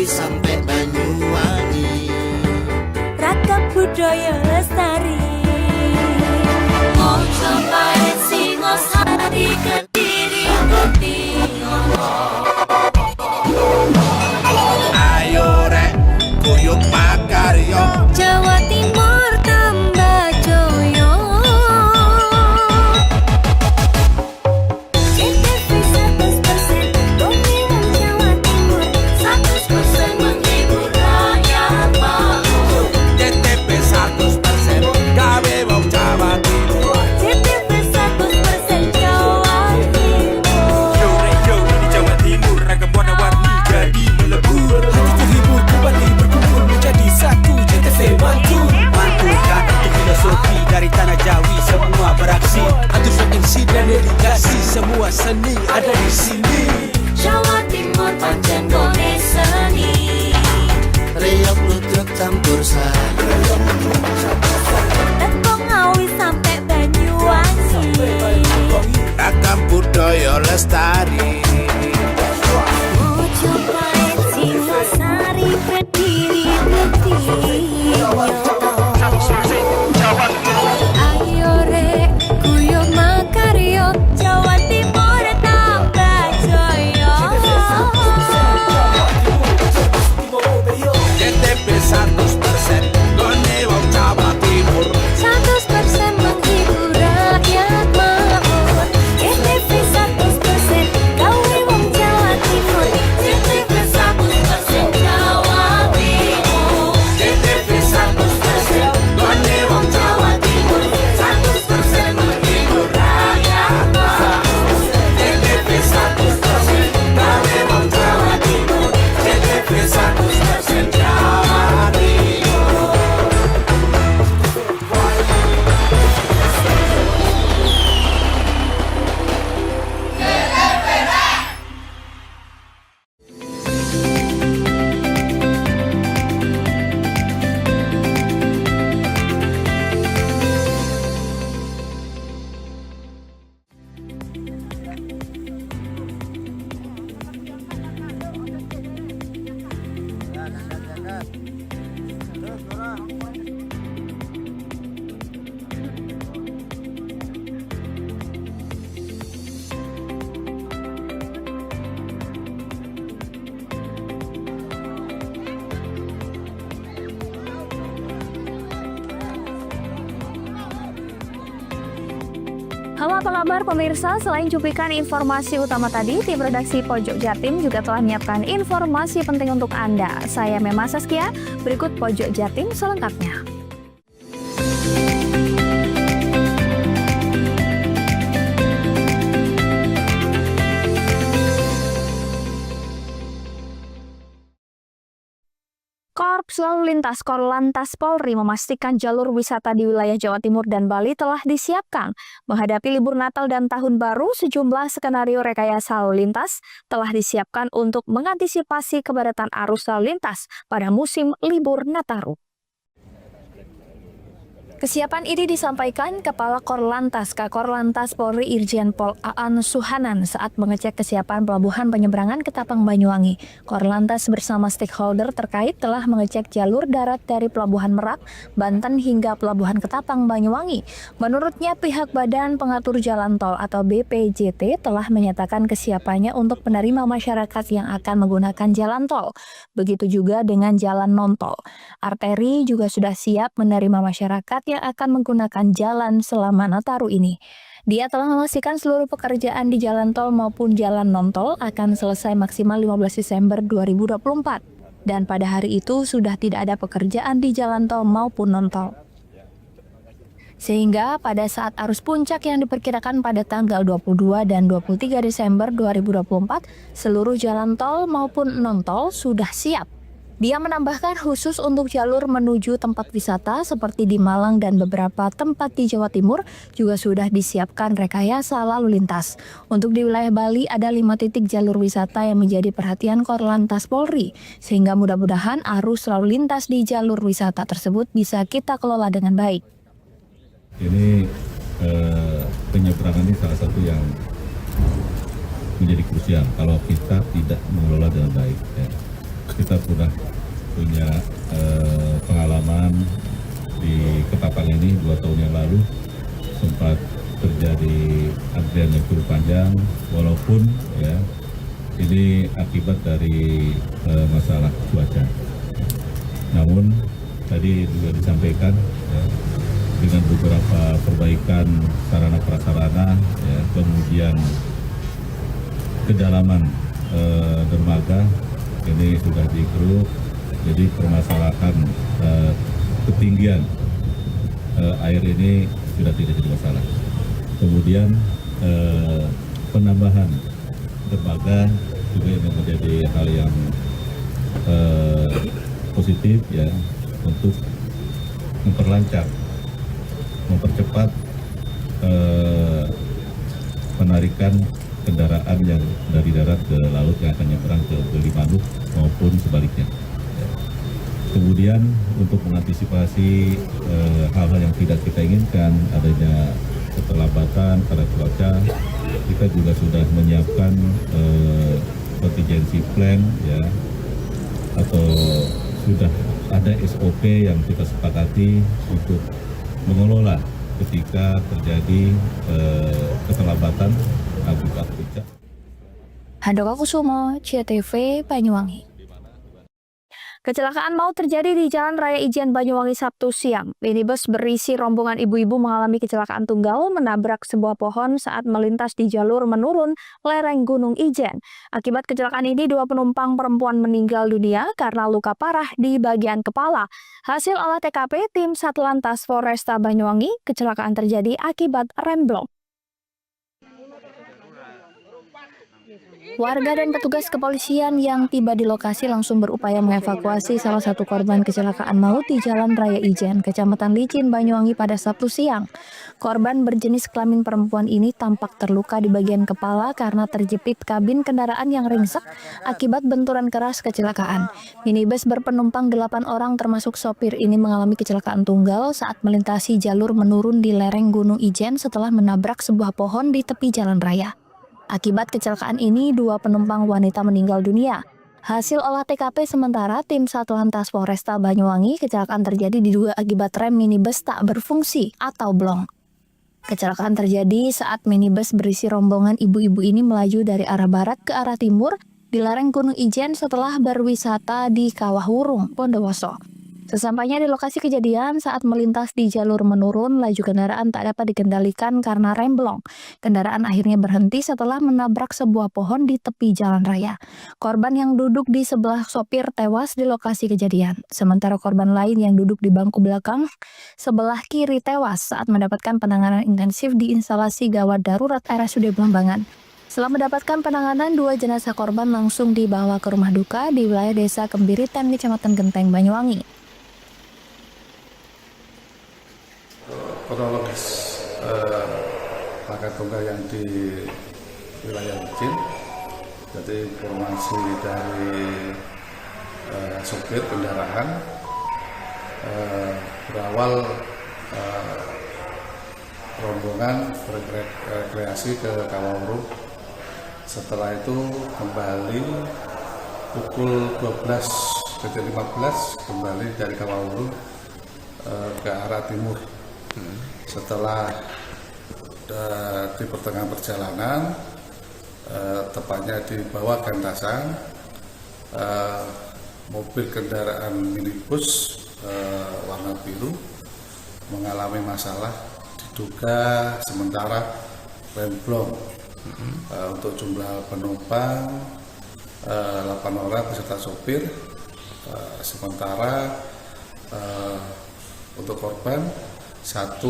Sampai Banyuwangi, ragam budaya lestari. Mojo Pahit Singosari Kediri Kutingono. ayo rek guyub makarya. Jawa Timur tambah joyo. CTV 100% Dominan Jawa Timur, 100% menghibur rakyat makmur. CTP 100% gawe wong Jawa Timur. CTV 100% Jawa Timur. Yo di Jawa Timur ragam warna-warni jadi melebur. Hati terhibur kembali berkumpul menjadi satu. CTV Mantul mantulkan untuk filosofi dari tanah Jawi, semua beraksi. Atusan MC dan dedikasi, semua seni ada di sini. Jawa Timur pancen gone seni. Riok lutruk campur sari, Teko Ngawi sampai Banyuwangi. ragam budaya lestari. Mojo Pahit Singosari Kediri Kutingono. Ayo rek guyub makarya, Jawa Timur tambah joyo. CTP 100% gone wong Jawa Timur. 100% menghibur rakyat makmur. CTV 100% gawe wong Jawa Timur. CTV 100% Jawa Timur. CTP 100% gone wong Jawa Timur. 100% menghibur rakyat makmur. CTP 100% gawe wong Jawa Timur. CTV 100% Jawa Timur. Halo, apa kabar pemirsa? Selain cuplikan informasi utama tadi, tim redaksi Pojok Jatim juga telah menyiapkan informasi penting untuk Anda. Saya Mema Saskia, berikut Pojok Jatim selengkapnya. Korps Lalu Lintas Korlantas Polri memastikan jalur wisata di wilayah Jawa Timur dan Bali telah disiapkan. Menghadapi libur Natal dan Tahun Baru, sejumlah skenario rekayasa lalu lintas telah disiapkan untuk mengantisipasi kepadatan arus lalu lintas pada musim libur Nataru. Kesiapan ini disampaikan Kepala Korlantas Kakor-Lantas Polri Irjen Pol Aan Suhanan saat mengecek kesiapan pelabuhan penyeberangan Ketapang Banyuwangi. Korlantas bersama stakeholder terkait telah mengecek jalur darat dari Pelabuhan Merak, Banten hingga Pelabuhan Ketapang Banyuwangi. Menurutnya pihak Badan Pengatur Jalan Tol atau BPJT telah menyatakan kesiapannya untuk menerima masyarakat yang akan menggunakan jalan tol. Begitu juga dengan jalan non-tol. Arteri juga sudah siap menerima masyarakat yang akan menggunakan jalan selama Nataru ini. Dia telah memastikan seluruh pekerjaan di jalan tol maupun jalan non-tol akan selesai maksimal 15 Desember 2024. dan pada hari itu sudah tidak ada pekerjaan di jalan tol maupun non-tol. Sehingga pada saat arus puncak yang diperkirakan pada tanggal 22 dan 23 Desember 2024, seluruh jalan tol maupun non-tol sudah siap. Dia menambahkan khusus untuk jalur menuju tempat wisata seperti di Malang dan beberapa tempat di Jawa Timur juga sudah disiapkan rekayasa lalu lintas. Untuk di wilayah Bali ada 5 titik jalur wisata yang menjadi perhatian Korlantas Polri, sehingga mudah-mudahan arus lalu lintas di jalur wisata tersebut bisa kita kelola dengan baik. Ini penyeberangan ini salah satu yang menjadi krusial kalau kita tidak mengelola dengan baik. Ya. Kita sudah punya pengalaman di Ketapang ini 2 tahun yang lalu sempat terjadi antrian yang cukup panjang, walaupun ya ini akibat dari masalah cuaca. Namun tadi juga disampaikan ya, dengan beberapa perbaikan sarana prasarana, ya, kemudian kedalaman dermaga ini sudah digeruk, jadi permasalahan ketinggian air ini sudah tidak jadi masalah. Kemudian penambahan dermaga juga ini menjadi hal yang positif ya, untuk memperlancar, mempercepat penarikan kendaraan yang dari darat ke laut yang akan nyebrang ke Gilimanuk maupun sebaliknya. Kemudian untuk mengantisipasi hal-hal yang tidak kita inginkan, adanya keterlambatan karena cuaca, kita juga sudah menyiapkan contingency plan ya, atau sudah ada SOP yang kita sepakati untuk mengelola ketika terjadi keterlambatan akibat puncak. Handoko Kusumo, CTV, Banyuwangi. Kecelakaan maut terjadi di Jalan Raya Ijen Banyuwangi Sabtu siang. Minibus berisi rombongan ibu-ibu mengalami kecelakaan tunggal menabrak sebuah pohon saat melintas di jalur menurun lereng Gunung Ijen. Akibat kecelakaan ini 2 penumpang perempuan meninggal dunia karena luka parah di bagian kepala. Hasil olah TKP tim Satlantas Polresta Banyuwangi, kecelakaan terjadi akibat remblong. Warga dan petugas kepolisian yang tiba di lokasi langsung berupaya mengevakuasi salah satu korban kecelakaan maut di Jalan Raya Ijen, Kecamatan Licin, Banyuwangi pada Sabtu siang. Korban berjenis kelamin perempuan ini tampak terluka di bagian kepala karena terjepit kabin kendaraan yang ringsek akibat benturan keras kecelakaan. Minibus berpenumpang 8 orang termasuk sopir ini mengalami kecelakaan tunggal saat melintasi jalur menurun di lereng Gunung Ijen setelah menabrak sebuah pohon di tepi jalan raya. Akibat kecelakaan ini 2 penumpang wanita meninggal dunia. Hasil olah TKP sementara tim Satlantas Polresta Banyuwangi, kecelakaan terjadi diduga akibat rem minibus tak berfungsi atau blong. Kecelakaan terjadi saat minibus berisi rombongan ibu-ibu ini melaju dari arah barat ke arah timur di lereng Gunung Ijen setelah berwisata di Kawah Wurung, Bondowoso. Sesampainya di lokasi kejadian, saat melintas di jalur menurun, laju kendaraan tak dapat dikendalikan karena rem blong. Kendaraan akhirnya berhenti setelah menabrak sebuah pohon di tepi jalan raya. Korban yang duduk di sebelah sopir tewas di lokasi kejadian. Sementara korban lain yang duduk di bangku belakang sebelah kiri tewas saat mendapatkan penanganan intensif di instalasi gawat darurat RSUD Blambangan. Setelah mendapatkan penanganan, 2 jenazah korban langsung dibawa ke rumah duka di wilayah Desa Kembiritan, Kecamatan Genteng, Banyuwangi. Kronologis pakai tunggal yang di wilayah Licin, jadi informasi dari sopir kendaraan berawal rombongan berrekreasi ke Kawah Wurung. Setelah itu kembali pukul 12.15 kembali dari Kawah Wurung ke arah timur. Setelah di pertengahan perjalanan, tepatnya di bawah Gantasang, mobil kendaraan minibus warna biru mengalami masalah, diduga sementara remblong. Untuk jumlah penumpang 8 orang beserta sopir, Sementara untuk korban 1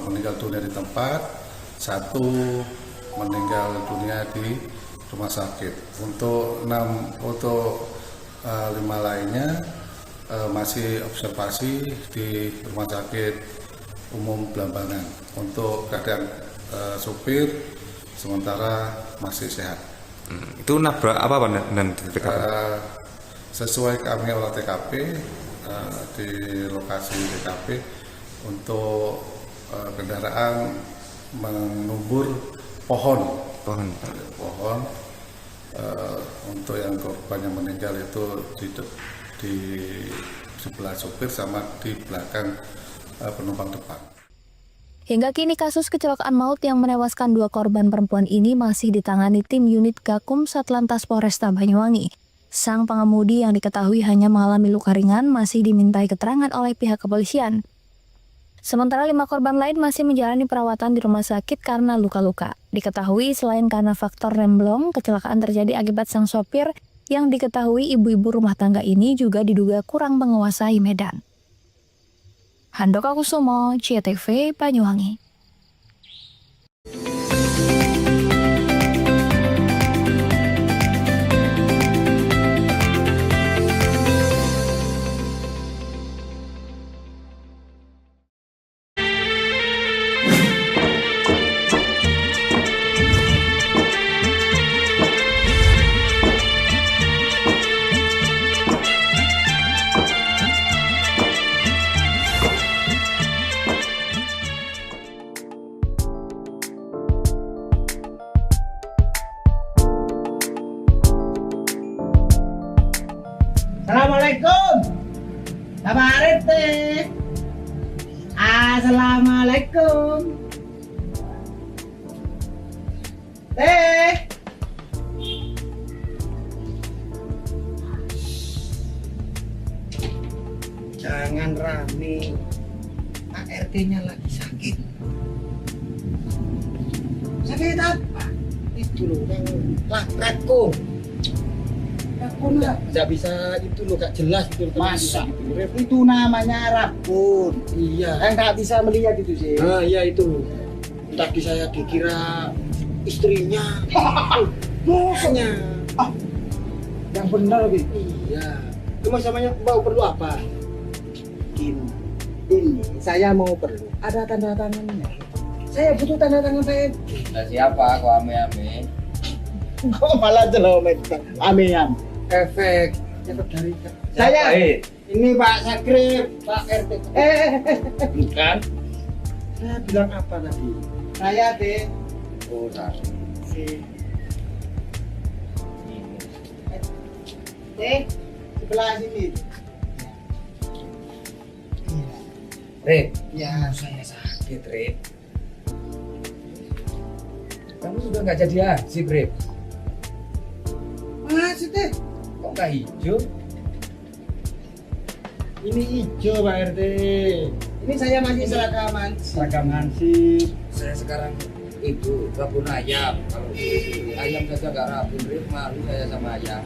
meninggal dunia di tempat, 1 meninggal dunia di rumah sakit. Untuk 5 lainnya masih observasi di rumah sakit umum Blambangan. Untuk keadaan supir sementara masih sehat. Itu nabrak apa dan Sesuai kami olah TKP di lokasi TKP untuk kendaraan menumbur pohon. Untuk yang korban yang meninggal itu di sebelah supir sama di belakang penumpang depan. Hingga kini kasus kecelakaan maut yang menewaskan 2 korban perempuan ini masih ditangani tim unit Gakum Satlantas Polresta Banyuwangi. Sang pengemudi yang diketahui hanya mengalami luka ringan masih dimintai keterangan oleh pihak kepolisian. Sementara 5 korban lain masih menjalani perawatan di rumah sakit karena luka-luka. Diketahui selain karena faktor remblong, kecelakaan terjadi akibat sang sopir yang diketahui ibu-ibu rumah tangga ini juga diduga kurang menguasai medan. Handoko Kusumo, CTV Banyuwangi. Assalamualaikum. Kabar teh. Assalamualaikum. Teh. Jangan rame. ART-nya lagi sakit. Sakit apa? Itu loh yang lakratku. Rabun lah, nggak bisa itu loh, gak jelas itu. Masa? Itu namanya rabun. Iya. Nggak bisa melihat itu sih. Nah iya itu. Tadi saya dikira istrinya. Bosnya. Yang benar gitu. Iya. Cuma samanya mau perlu apa? Ini saya mau perlu. Ada tanda tangannya. Saya butuh tanda tangan saya. Nah siapa kok ame-ame? Kok malah jelek ame-ame. Efek dari saya. Ini Pak Sakrip, Pak RT. Bukan. Saya bilang apa tadi? Saya deh. Oh, Si. Sebelah sini. Rip, Ya, saya sakit, Rip. Kamu sudah nggak jadi haji, Rip. masih deh. Kok nggak hijau? Ini hijau Pak RT. Ini saya masih seragam hansip. Saya sekarang itu rabun ayam. Kalau ayam saja nggak rabun, Rip, malu saya sama ayam.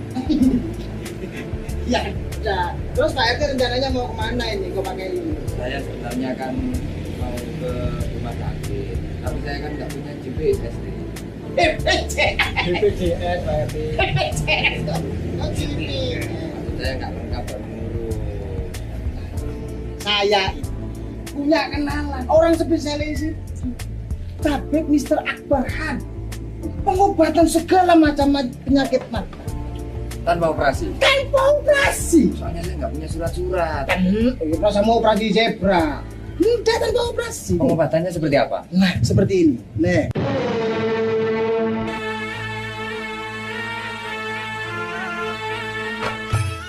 Ya, udah. Terus Pak RT rencananya mau kemana ini? Kok pakai ini? Saya sebenarnya kan mau ke rumah sakit, tapi saya kan nggak punya GPS, Rip. BPJS Pak RT. Oh gini. Saya nggak lengkap dan ngurus. Saya punya kenalan orang spesialis itu. Tabib Mr. Akbar Han. Pengobatan segala macam penyakit mata. Tanpa operasi. Tanpa operasi. Soalnya saya nggak punya surat-surat. Kita sama operasi zebra. Tidak tanpa operasi. Pengobatannya seperti apa? Nah, seperti ini. Nih.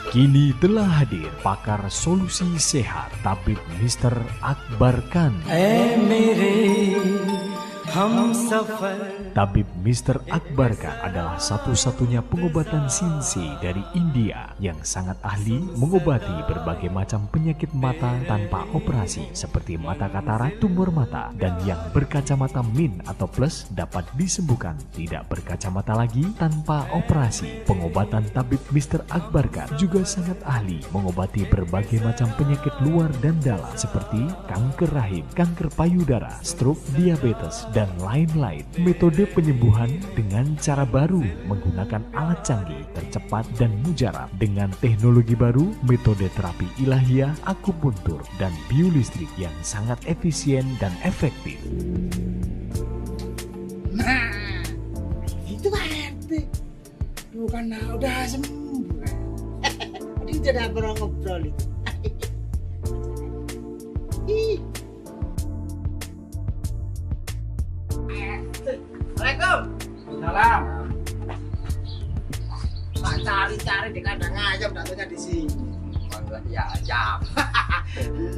Kini telah hadir pakar solusi sehat Tabib Mr. Akbar Khan. Tabib Mr. Akbar Khan adalah satu-satunya pengobatan Sinsi dari India yang sangat ahli mengobati berbagai macam penyakit mata tanpa operasi seperti mata katarak, tumor mata, dan yang berkacamata min atau plus dapat disembuhkan tidak berkacamata lagi tanpa operasi. Pengobatan Tabib Mr. Akbar Khan juga sangat ahli mengobati berbagai macam penyakit luar dan dalam seperti kanker rahim, kanker payudara, stroke, diabetes, dan lain-lain. Metode penyembuhan dengan cara baru menggunakan alat canggih, tercepat dan mujarab dengan teknologi baru, metode terapi ilahiyah, akupuntur, dan biolistrik yang sangat efisien dan efektif. Nah, itu Pak RT. Bukan udah sembuh. Tadi udah pernah ngobrol itu. Ih. Assalamualaikum. Salam. Tak cari-cari di kandang ayam, datanya di sini. Ya ayam.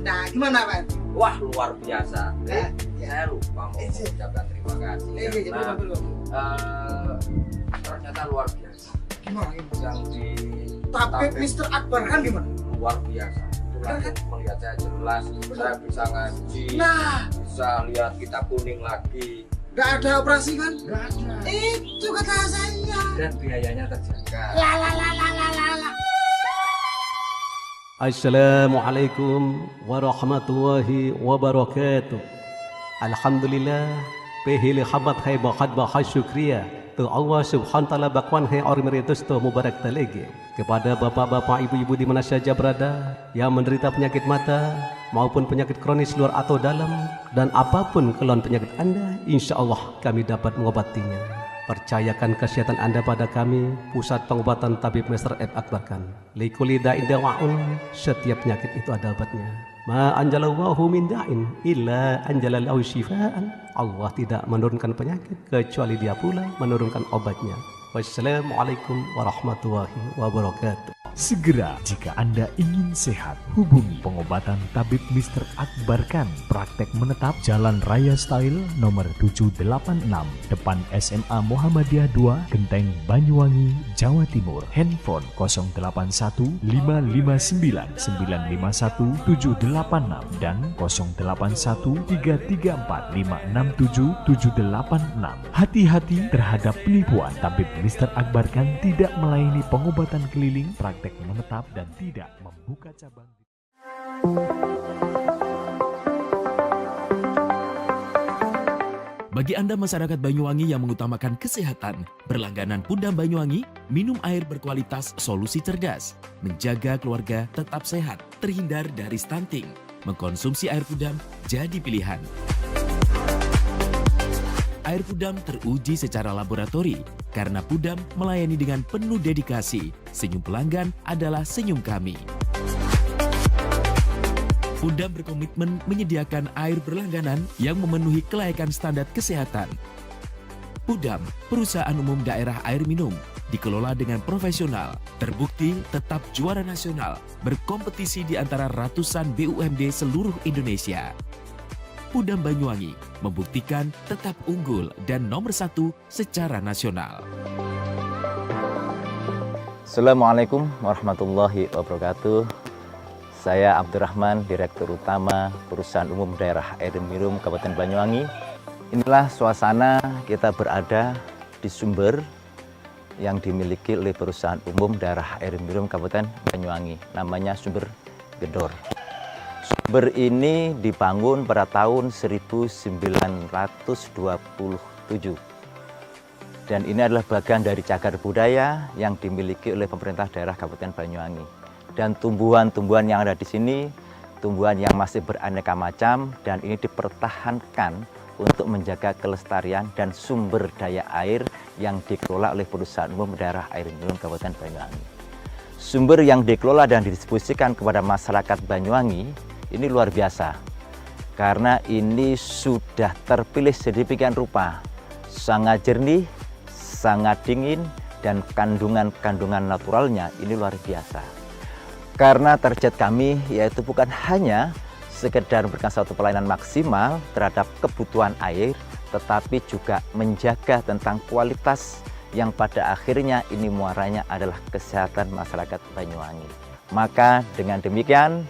Nah, gimana Pak? Wah luar biasa. Saya lupa mau mengucapkan terima kasih. Ternyata luar biasa. Gimana? Yang di Tabib Mr. Akbar Khan gimana? luar biasa. Langsung melihat saya jelas, saya bisa ngaji, Nah, bisa lihat kitab kuning lagi. nggak ada operasi kan? Nggak ada. Itu kata saya. Dan biayanya terjaga. La. Assalamualaikum warahmatullahi wabarakatuh. Alhamdulillah, pehili khabat hai bakat bahas syukriya. Tu Allah subhanahu wa ta'ala bakwan hai ormeritus tu mubarak talegi. Kepada bapak-bapak, ibu-ibu di mana saja berada yang menderita penyakit mata maupun penyakit kronis luar atau dalam, dan apapun keluhan penyakit Anda, insya Allah kami dapat mengobatinya. Percayakan kesehatan Anda pada kami, Pusat Pengobatan Tabib Mr. Akbar Khan. Likuli da'in dawa'un, setiap penyakit itu ada obatnya. Ma anjalallahu min da'in illa anjalalahu syifaan. Allah tidak menurunkan penyakit kecuali Dia pula menurunkan obatnya. Wassalamualaikum warahmatullahi wabarakatuh. Segera jika Anda ingin sehat, hubungi pengobatan Tabib Mr. Akbar Khan. Praktek menetap Jalan Raya Style nomor 786, depan SMA Muhammadiyah 2, Genteng, Banyuwangi, Jawa Timur. Handphone 081 559 951 786 dan 081 334 567 786. Hati-hati terhadap penipuan. Tabib Mr. Akbar Khan tidak melayani pengobatan keliling, praktek menetap, dan tidak membuka cabang. Bagi Anda masyarakat Banyuwangi yang mengutamakan kesehatan, berlangganan Pudam Banyuwangi, minum air berkualitas solusi cerdas, menjaga keluarga tetap sehat, terhindar dari stunting. Mengkonsumsi air Pudam jadi pilihan. Air Pudam teruji secara laboratori karena Pudam melayani dengan penuh dedikasi. Senyum pelanggan adalah senyum kami. Pudam berkomitmen menyediakan air berlangganan yang memenuhi kelayakan standar kesehatan. Pudam, perusahaan umum daerah air minum, dikelola dengan profesional, terbukti tetap juara nasional, berkompetisi di antara ratusan BUMD seluruh Indonesia. Pudam Banyuwangi membuktikan tetap unggul dan nomor 1 secara nasional. Assalamualaikum warahmatullahi wabarakatuh. Saya Abdurrahman, Direktur Utama Perusahaan Umum Daerah Air Minum Kabupaten Banyuwangi. Inilah suasana kita berada di sumber yang dimiliki oleh Perusahaan Umum Daerah Air Minum Kabupaten Banyuwangi. Namanya Sumber Gedor. Sumber ini dibangun pada tahun 1927. Dan ini adalah bagian dari cagar budaya yang dimiliki oleh pemerintah daerah Kabupaten Banyuwangi. Dan tumbuhan-tumbuhan yang ada di sini, tumbuhan yang masih beraneka macam, dan ini dipertahankan untuk menjaga kelestarian dan sumber daya air yang dikelola oleh Perusahaan Umum Daerah Air Minum Kabupaten Banyuwangi. Sumber yang dikelola dan didistribusikan kepada masyarakat Banyuwangi ini luar biasa, karena ini sudah terpilih sedemikian rupa, sangat jernih, sangat dingin, dan kandungan-kandungan naturalnya ini luar biasa. Karena target kami yaitu bukan hanya sekedar memberikan suatu pelayanan maksimal terhadap kebutuhan air, tetapi juga menjaga tentang kualitas yang pada akhirnya ini muaranya adalah kesehatan masyarakat Banyuwangi. Maka dengan demikian,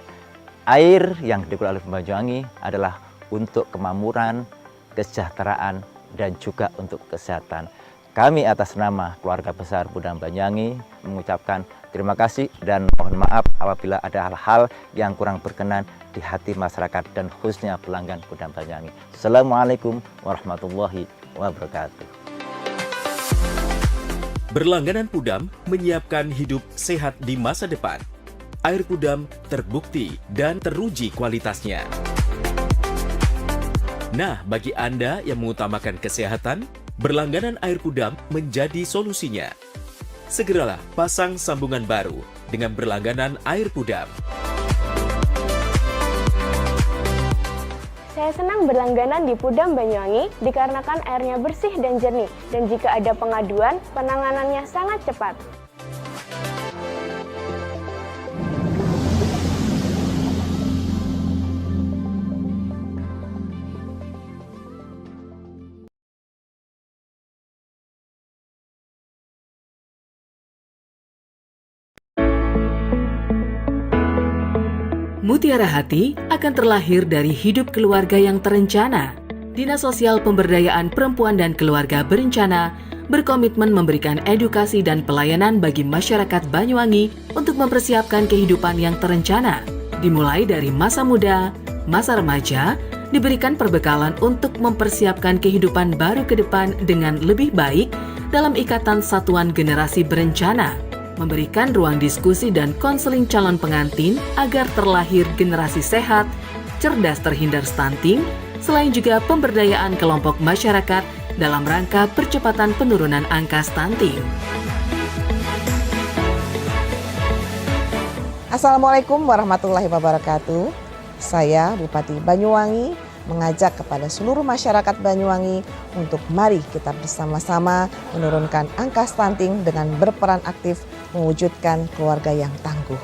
air yang dikelola oleh Banyuwangi adalah untuk kemakmuran, kesejahteraan, dan juga untuk kesehatan. Kami atas nama keluarga besar Pudam Banyuwangi mengucapkan terima kasih dan mohon maaf apabila ada hal-hal yang kurang berkenan di hati masyarakat dan khususnya pelanggan Pudam Banyuwangi. Assalamualaikum warahmatullahi wabarakatuh. Berlangganan Pudam menyiapkan hidup sehat di masa depan. Air Pudam terbukti dan teruji kualitasnya. Nah, bagi Anda yang mengutamakan kesehatan, berlangganan air Pudam menjadi solusinya. Segeralah pasang sambungan baru dengan berlangganan air Pudam. Saya senang berlangganan di Pudam Banyuwangi dikarenakan airnya bersih dan jernih, dan jika ada pengaduan, penanganannya sangat cepat. Mutiara Hati akan terlahir dari hidup keluarga yang terencana. Dinas Sosial Pemberdayaan Perempuan dan Keluarga Berencana berkomitmen memberikan edukasi dan pelayanan bagi masyarakat Banyuwangi untuk mempersiapkan kehidupan yang terencana. Dimulai dari masa muda, masa remaja, diberikan perbekalan untuk mempersiapkan kehidupan baru ke depan dengan lebih baik dalam ikatan satuan generasi berencana. Memberikan ruang diskusi dan konseling calon pengantin agar terlahir generasi sehat, cerdas terhindar stunting, selain juga pemberdayaan kelompok masyarakat dalam rangka percepatan penurunan angka stunting. Assalamualaikum warahmatullahi wabarakatuh. Saya Bupati Banyuwangi mengajak kepada seluruh masyarakat Banyuwangi untuk mari kita bersama-sama menurunkan angka stunting dengan berperan aktif mewujudkan keluarga yang tangguh.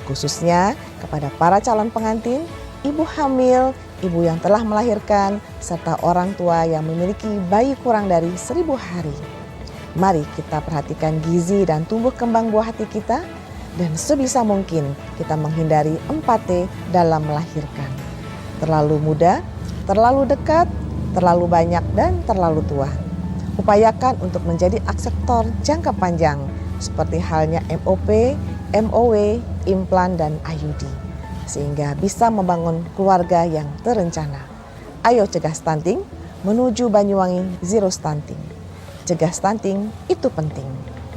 Khususnya kepada para calon pengantin, ibu hamil, ibu yang telah melahirkan, serta orang tua yang memiliki bayi kurang dari 1000 hari. Mari kita perhatikan gizi dan tumbuh kembang buah hati kita, dan sebisa mungkin kita menghindari 4T dalam melahirkan. Terlalu muda, terlalu dekat, terlalu banyak, dan terlalu tua. Upayakan untuk menjadi akseptor jangka panjang, seperti halnya MOP, MOW, implan, dan IUD, sehingga bisa membangun keluarga yang terencana. Ayo cegah stunting, menuju Banyuwangi Zero Stunting. Cegah stunting itu penting.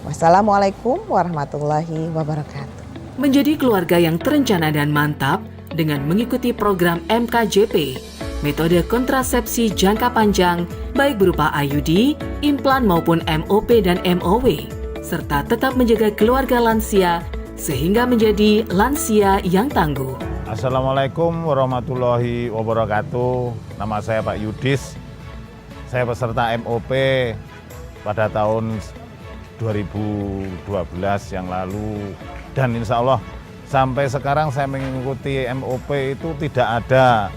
Wassalamualaikum warahmatullahi wabarakatuh. Menjadi keluarga yang terencana dan mantap dengan mengikuti program MKJP, metode kontrasepsi jangka panjang, baik berupa IUD, implan maupun MOP dan MOW, serta tetap menjaga keluarga lansia sehingga menjadi lansia yang tangguh. Assalamualaikum warahmatullahi wabarakatuh. Nama saya Pak Yudis. Saya peserta MOP pada tahun 2012 yang lalu. Dan insya Allah sampai sekarang saya mengikuti MOP itu tidak ada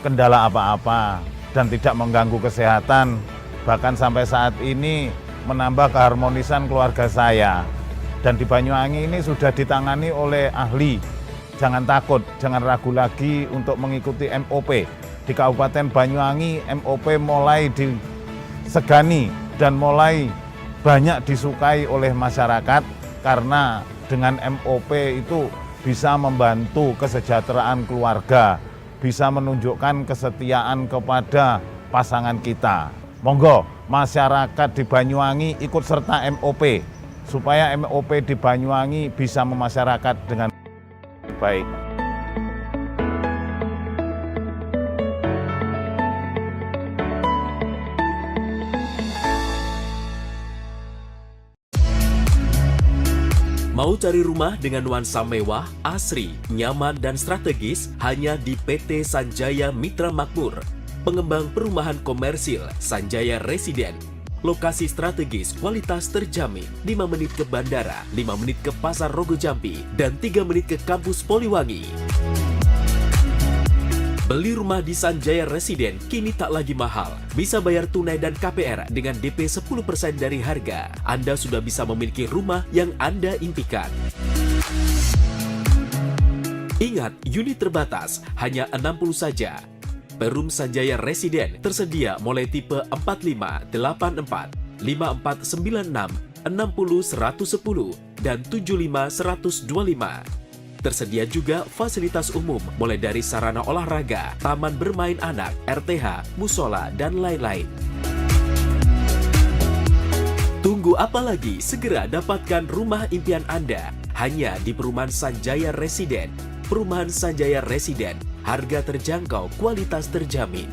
kendala apa-apa dan tidak mengganggu kesehatan. Bahkan sampai saat ini menambah keharmonisan keluarga saya. Dan di Banyuwangi ini sudah ditangani oleh ahli. Jangan takut, jangan ragu lagi untuk mengikuti MOP. Di Kabupaten Banyuwangi, MOP mulai disegani dan mulai banyak disukai oleh masyarakat karena dengan MOP itu bisa membantu kesejahteraan keluarga, bisa menunjukkan kesetiaan kepada pasangan kita. Monggo masyarakat di Banyuwangi ikut serta MOP supaya MOP di Banyuwangi bisa memasyarakat dengan baik. Mau cari rumah dengan nuansa mewah, asri, nyaman, dan strategis hanya di PT Sanjaya Mitra Makmur. Pengembang perumahan komersil Sanjaya Residen. Lokasi strategis, kualitas terjamin. 5 menit ke bandara, 5 menit ke Pasar Rogo Jambi, dan 3 menit ke kampus Poliwangi. Beli rumah di Sanjaya Residen kini tak lagi mahal. Bisa bayar tunai dan KPR dengan DP 10% dari harga. Anda sudah bisa memiliki rumah yang Anda impikan. Ingat, unit terbatas, hanya 60 saja. Perum Sanjaya Residen tersedia mulai tipe 45, 84, 5496, 60 110, dan 75 125. Tersedia juga fasilitas umum mulai dari sarana olahraga, taman bermain anak, RTH, musola, dan lain-lain. Tunggu apa lagi? Segera dapatkan rumah impian Anda hanya di Perumahan Sanjaya Residen. Perumahan Sanjaya Residen, harga terjangkau, kualitas terjamin.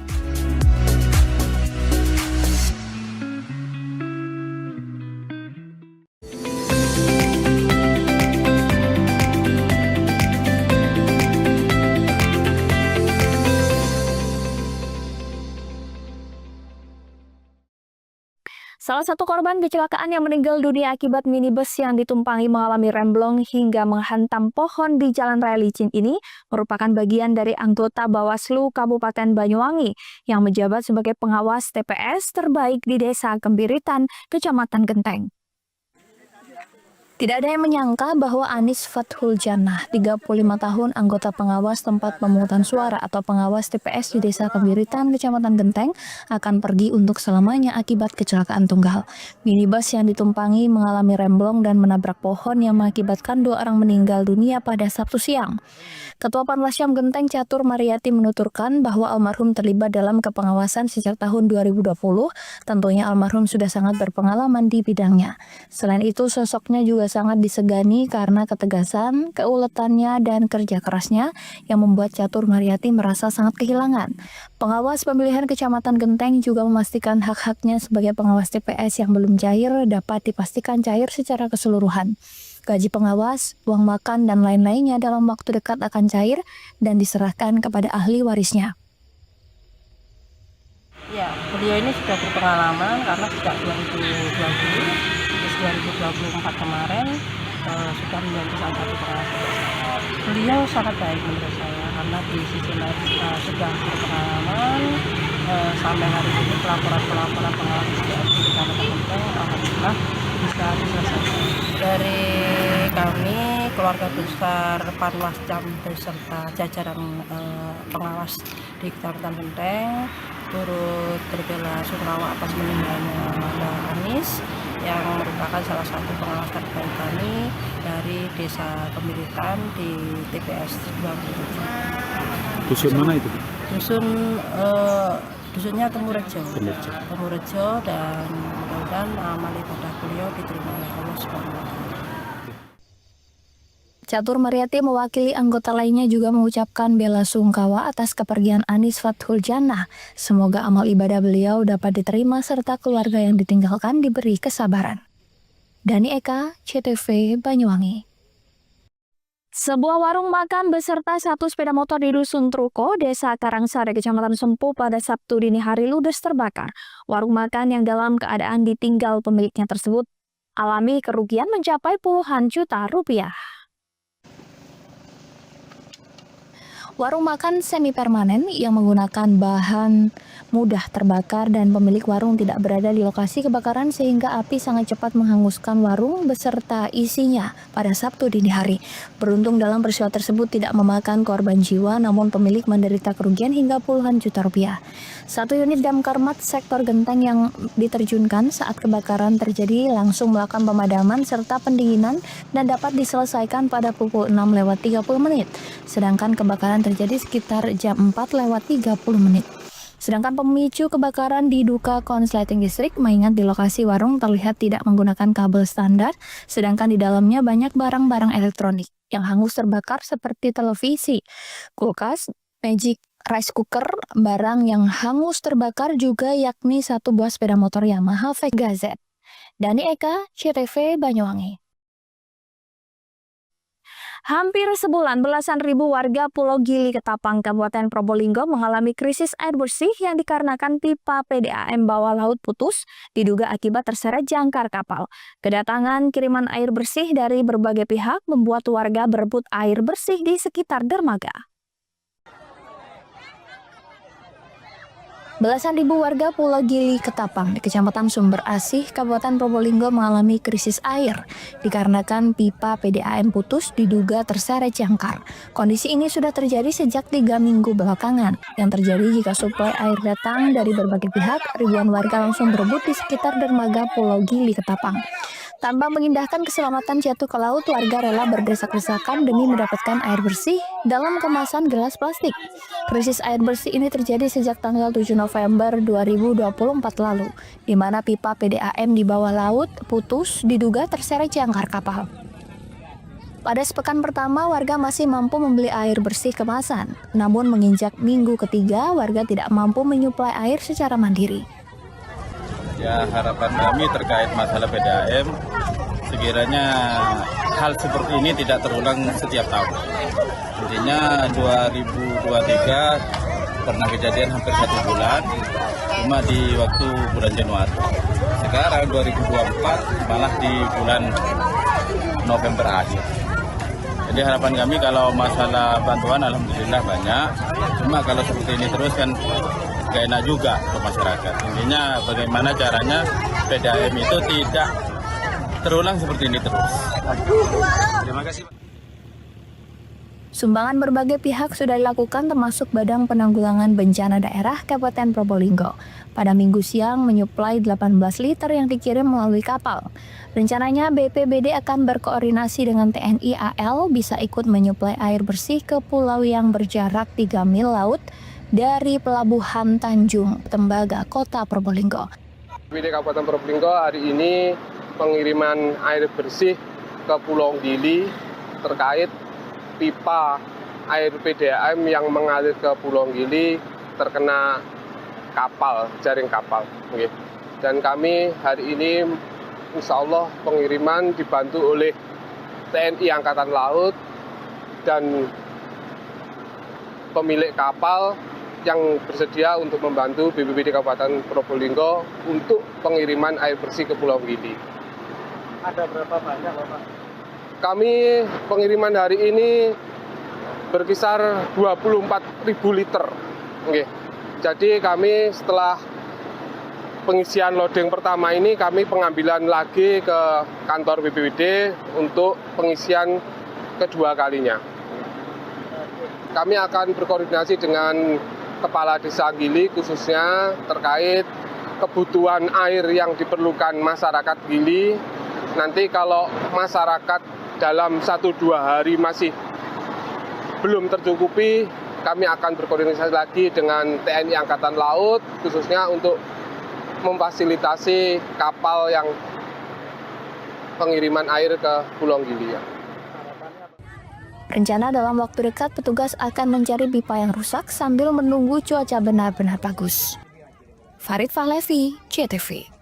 Salah satu korban kecelakaan yang meninggal dunia akibat minibus yang ditumpangi mengalami remblong hingga menghantam pohon di Jalan Raya Licin ini merupakan bagian dari anggota Bawaslu Kabupaten Banyuwangi yang menjabat sebagai pengawas TPS terbaik di Desa Kembiritan, Kecamatan Genteng. Tidak ada yang menyangka bahwa Anis Fathul Jannah, 35 tahun, anggota pengawas tempat pemungutan suara atau pengawas TPS di Desa Kembiritan, Kecamatan Genteng, akan pergi untuk selamanya akibat kecelakaan tunggal. Minibus yang ditumpangi mengalami remblong dan menabrak pohon yang mengakibatkan 2 orang meninggal dunia pada Sabtu siang. Ketua Panwasyam Genteng Catur Mariati menuturkan bahwa almarhum terlibat dalam kepengawasan sejak tahun 2020. Tentunya almarhum sudah sangat berpengalaman di bidangnya. Selain itu, sosoknya juga sangat disegani karena ketegasan, keuletannya, dan kerja kerasnya yang membuat Catur Mariati merasa sangat kehilangan. Pengawas pemilihan Kecamatan Genteng juga memastikan hak-haknya sebagai pengawas TPS yang belum cair dapat dipastikan cair secara keseluruhan. Gaji pengawas, uang makan, dan lain-lainnya dalam waktu dekat akan cair dan diserahkan kepada ahli warisnya. Ya, beliau ini sudah berpengalaman karena sejak 2020, terus 2024 kemarin sudah menjadi salah satu pengawas. Beliau sangat baik menurut saya karena di sisi lain sudah berpengalaman sampai hari ini pelaporan-pelaporan pengawas SDM di Kecamatan Genteng alhamdulillah bisa diselesaikan. Dari kami keluarga besar Panwascam beserta jajaran pengawas di Kecamatan Genteng turut berbela sungkawa atas meninggalnya Mbak Anis yang merupakan salah satu pengawas terbaik kami dari Desa Kembiritan di TPS 20. Dusun mana itu? Dusunnya Temurejo, dan mudah-mudahan amal ibadah beliau diterima oleh Allah SWT. Catur Mariati mewakili anggota lainnya juga mengucapkan bela sungkawa atas kepergian Anis Fathul Jannah. Semoga amal ibadah beliau dapat diterima serta keluarga yang ditinggalkan diberi kesabaran. Dani Eka, CTV Banyuwangi. Sebuah warung makan beserta 1 sepeda motor di Dusun Truko, Desa Karangsari, Kecamatan Sempu pada Sabtu dini hari ludes terbakar. Warung makan yang dalam keadaan ditinggal pemiliknya tersebut alami kerugian mencapai puluhan juta rupiah. Warung makan semi permanen yang menggunakan bahan mudah terbakar dan pemilik warung tidak berada di lokasi kebakaran sehingga api sangat cepat menghanguskan warung beserta isinya pada Sabtu dini hari. Beruntung dalam peristiwa tersebut tidak memakan korban jiwa, namun pemilik menderita kerugian hingga puluhan juta rupiah. 1 unit damkar mat sektor Genteng yang diterjunkan saat kebakaran terjadi langsung melakukan pemadaman serta pendinginan dan dapat diselesaikan pada pukul 6:30 menit. Sedangkan kebakaran terjadi sekitar jam 4:30 menit. Sedangkan pemicu kebakaran diduga konsleting listrik, mengingat di lokasi warung terlihat tidak menggunakan kabel standar, sedangkan di dalamnya banyak barang-barang elektronik yang hangus terbakar seperti televisi, kulkas, magic rice cooker. Barang yang hangus terbakar juga yakni 1 buah sepeda motor Yamaha Vega Z. Dani Eka, CTV Banyuwangi. Hampir sebulan, belasan ribu warga Pulau Gili, Ketapang, Kabupaten Probolinggo mengalami krisis air bersih yang dikarenakan pipa PDAM bawah laut putus, diduga akibat terseret jangkar kapal. Kedatangan kiriman air bersih dari berbagai pihak membuat warga berebut air bersih di sekitar dermaga. Belasan ribu warga Pulau Gili Ketapang di Kecamatan Sumber Asih, Kabupaten Probolinggo mengalami krisis air dikarenakan pipa PDAM putus diduga terseret jangkar. Kondisi ini sudah terjadi sejak 3 minggu belakangan. Yang terjadi jika suplai air datang dari berbagai pihak, ribuan warga langsung berebut di sekitar dermaga Pulau Gili Ketapang. Tanpa mengindahkan keselamatan jatuh ke laut, warga rela berdesak-desakan demi mendapatkan air bersih dalam kemasan gelas plastik. Krisis air bersih ini terjadi sejak tanggal 7 November 2024 lalu, di mana pipa PDAM di bawah laut putus diduga terseret jangkar kapal. Pada sepekan pertama, warga masih mampu membeli air bersih kemasan. Namun menginjak minggu ketiga, warga tidak mampu menyuplai air secara mandiri. Ya, harapan kami terkait masalah PDAM, sekiranya hal seperti ini tidak terulang setiap tahun. Intinya 2023 pernah kejadian hampir 1 bulan, cuma di waktu bulan Januari. Sekarang 2024 malah di bulan November akhir. Jadi harapan kami kalau masalah bantuan alhamdulillah banyak, cuma kalau seperti ini terus kan gak enak juga ke masyarakat. Intinya bagaimana caranya PDAM itu tidak terulang seperti ini terus. Terima kasih. Sumbangan berbagai pihak sudah dilakukan termasuk Badan Penanggulangan Bencana Daerah Kabupaten Probolinggo. Pada Minggu siang menyuplai 18 liter yang dikirim melalui kapal. Rencananya BPBD akan berkoordinasi dengan TNI AL bisa ikut menyuplai air bersih ke pulau yang berjarak 3 mil laut dari Pelabuhan Tanjung Tembaga, Kota Probolinggo. BPBD Kabupaten Probolinggo hari ini pengiriman air bersih ke Pulau Gili terkait pipa air PDAM yang mengalir ke Pulau Gili terkena kapal, jaring kapal. Dan kami hari ini insya Allah pengiriman dibantu oleh TNI Angkatan Laut dan pemilik kapal yang bersedia untuk membantu BPBD Kabupaten Probolinggo untuk pengiriman air bersih ke Pulau Gili. Ada berapa banyak, Bapak? Kami pengiriman hari ini berkisar 24.000 liter. Jadi kami setelah pengisian loading pertama ini kami pengambilan lagi ke kantor BPBD untuk pengisian kedua kalinya. Kami akan berkoordinasi dengan Kepala Desa Gili khususnya terkait kebutuhan air yang diperlukan masyarakat Gili. Nanti kalau masyarakat dalam 1-2 hari masih belum tercukupi, kami akan berkoordinasi lagi dengan TNI Angkatan Laut khususnya untuk memfasilitasi kapal yang pengiriman air ke Pulau Gili. Rencana dalam waktu dekat petugas akan mencari pipa yang rusak sambil menunggu cuaca benar-benar bagus. Farid Fahlevi, JTV.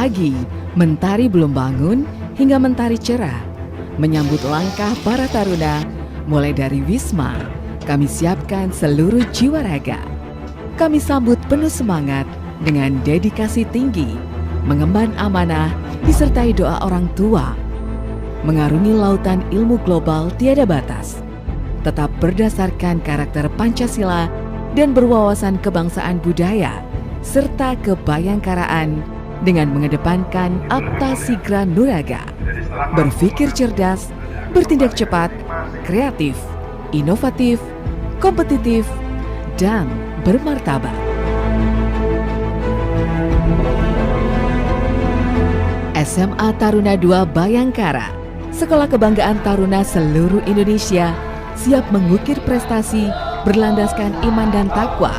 Pagi, mentari belum bangun hingga mentari cerah. Menyambut langkah para taruna, mulai dari Wisma, kami siapkan seluruh jiwa raga. Kami sambut penuh semangat dengan dedikasi tinggi, mengemban amanah disertai doa orang tua. Mengarungi lautan ilmu global tiada batas, tetap berdasarkan karakter Pancasila dan berwawasan kebangsaan budaya, serta kebayangkaraan dengan mengedepankan Akta Sigra Nuraga. Berpikir cerdas, bertindak cepat, kreatif, inovatif, kompetitif, dan bermartabat. SMA Taruna II Bayangkara, sekolah kebanggaan taruna seluruh Indonesia, siap mengukir prestasi berlandaskan iman dan takwa,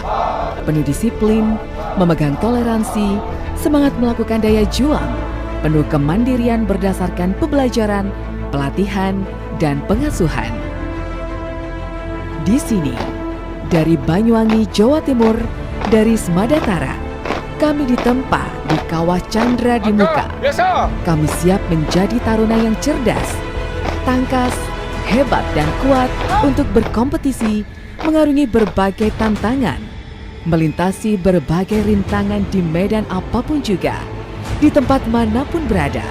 penuh disiplin, memegang toleransi, semangat melakukan daya juang, penuh kemandirian berdasarkan pembelajaran, pelatihan, dan pengasuhan. Di sini, dari Banyuwangi, Jawa Timur, Dari Smadatara, kami ditempa di kawah Chandra di muka. Kami siap menjadi taruna yang cerdas, tangkas, hebat dan kuat untuk berkompetisi, mengarungi berbagai tantangan, melintasi berbagai rintangan di medan apapun juga, di tempat manapun berada,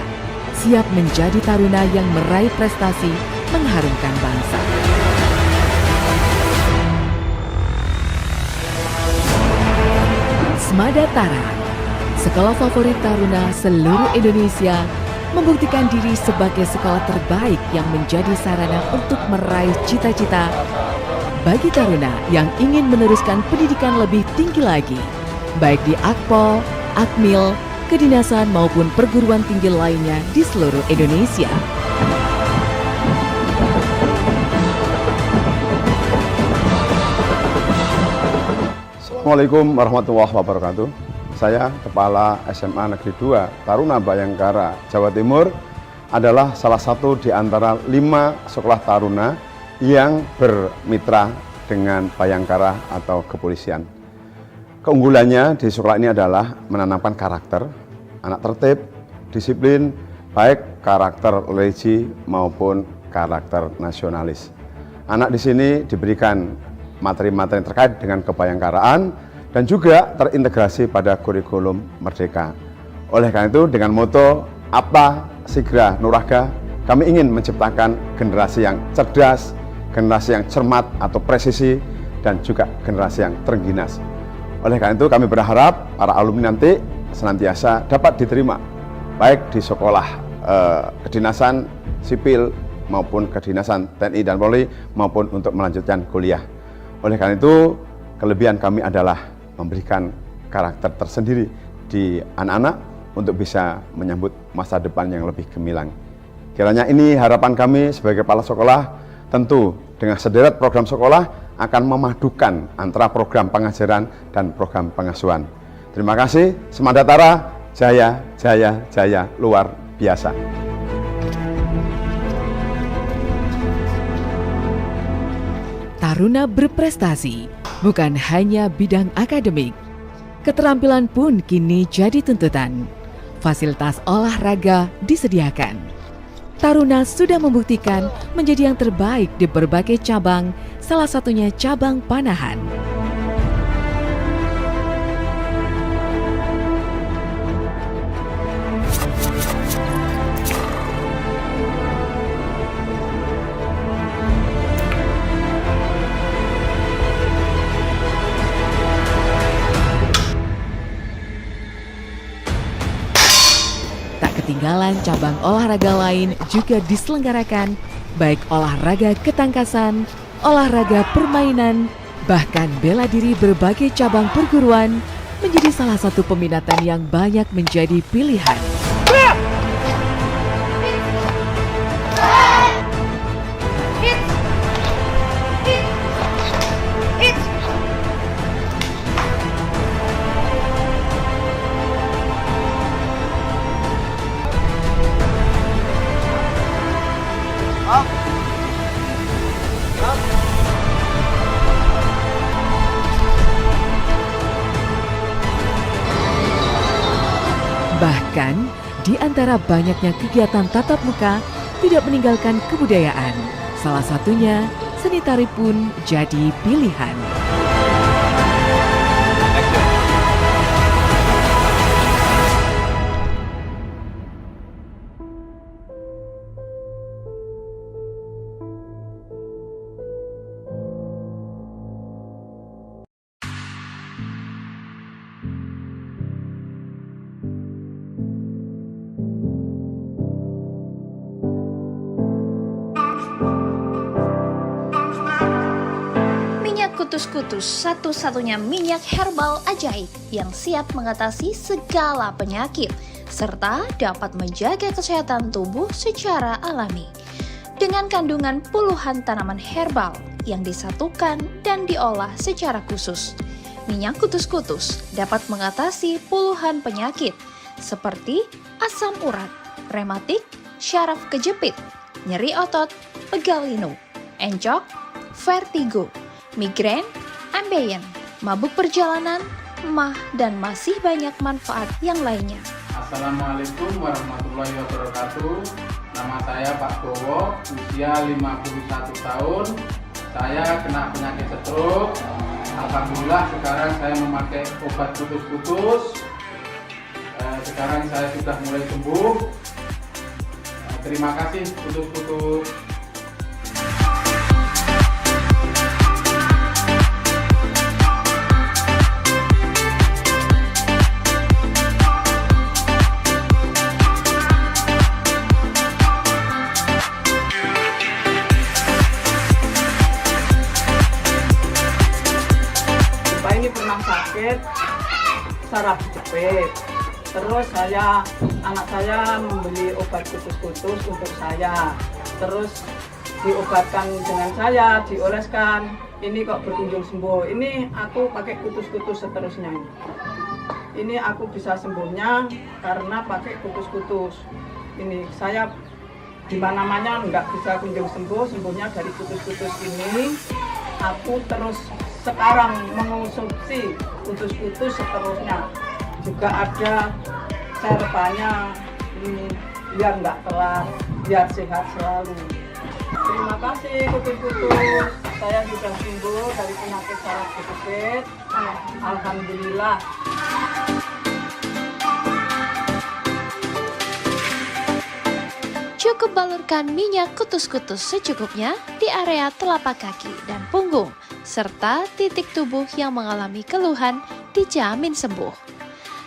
siap menjadi taruna yang meraih prestasi mengharumkan bangsa. Smadatara, sekolah favorit taruna seluruh Indonesia, membuktikan diri sebagai sekolah terbaik yang menjadi sarana untuk meraih cita-cita bagi taruna yang ingin meneruskan pendidikan lebih tinggi lagi, baik di Akpol, Akmil, kedinasan maupun perguruan tinggi lainnya di seluruh Indonesia. Assalamualaikum warahmatullahi wabarakatuh. Saya Kepala SMA Negeri 2 Taruna Bayangkara, Jawa Timur, adalah salah satu di antara 5 sekolah taruna yang bermitra dengan Bayangkara atau kepolisian. Keunggulannya di sekolah ini adalah menanamkan karakter, anak tertib, disiplin, baik karakter religi maupun karakter nasionalis. Anak di sini diberikan materi-materi terkait dengan kebayangkaraan dan juga terintegrasi pada kurikulum Merdeka. Oleh karena itu, dengan moto Apa Sigra Nuraga, kami ingin menciptakan generasi yang cerdas, generasi yang cermat atau presisi, dan juga generasi yang terengginas. Oleh karena itu, kami berharap para alumni nanti senantiasa dapat diterima, baik di sekolah kedinasan sipil maupun kedinasan TNI dan Polri, maupun untuk melanjutkan kuliah. Oleh karena itu, kelebihan kami adalah memberikan karakter tersendiri di anak-anak untuk bisa menyambut masa depan yang lebih gemilang. Kiranya ini harapan kami sebagai kepala sekolah, tentu dengan sederet program sekolah akan memadukan antara program pengajaran dan program pengasuhan. Terima kasih, Smadatara, jaya, jaya, jaya, luar biasa. Taruna berprestasi bukan hanya bidang akademik. Keterampilan pun kini jadi tuntutan. Fasilitas olahraga disediakan. Taruna sudah membuktikan menjadi yang terbaik di berbagai cabang, salah satunya cabang panahan. Ketinggalan cabang olahraga lain juga diselenggarakan, baik olahraga ketangkasan, olahraga permainan, bahkan bela diri berbagai cabang perguruan menjadi salah satu peminatan yang banyak menjadi pilihan. Bahkan, di antara banyaknya kegiatan tatap muka, tidak meninggalkan kebudayaan. Salah satunya, seni tari pun jadi pilihan. Kutus-Kutus, satu-satunya minyak herbal ajaib yang siap mengatasi segala penyakit serta dapat menjaga kesehatan tubuh secara alami. Dengan kandungan puluhan tanaman herbal yang disatukan dan diolah secara khusus, minyak Kutus-Kutus dapat mengatasi puluhan penyakit seperti asam urat, rematik, syaraf kejepit, nyeri otot, pegal linu, encok, vertigo, migrain, ambeien, mabuk perjalanan, hikmah, dan masih banyak manfaat yang lainnya. Assalamualaikum warahmatullahi wabarakatuh. Nama saya Pak Bowo, usia 51 tahun. Saya kena penyakit stroke. Alhamdulillah sekarang saya memakai obat kutus-kutus. Sekarang saya sudah mulai sembuh. Terima kasih kutus-kutus. Ini pernah sakit saraf jepit, terus anak saya membeli obat kutus-kutus untuk saya, terus diobatkan dengan saya, dioleskan, ini kok berkunjung sembuh. Ini aku pakai kutus-kutus seterusnya. Ini aku bisa sembuhnya karena pakai kutus-kutus. Ini saya di mana-mana nggak bisa kunjung sembuh, sembuhnya dari kutus-kutus ini. Aku terus sekarang mengonsumsi kutus-kutus seterusnya. Juga ada serpanya ini biar nggak telat, biar sehat selalu. Terima kasih kutus-kutus. Saya sudah sembuh dari penyakit saraf jepit. Alhamdulillah. Cukup balurkan minyak kutus-kutus secukupnya di area telapak kaki dan punggung, serta titik tubuh yang mengalami keluhan dijamin sembuh.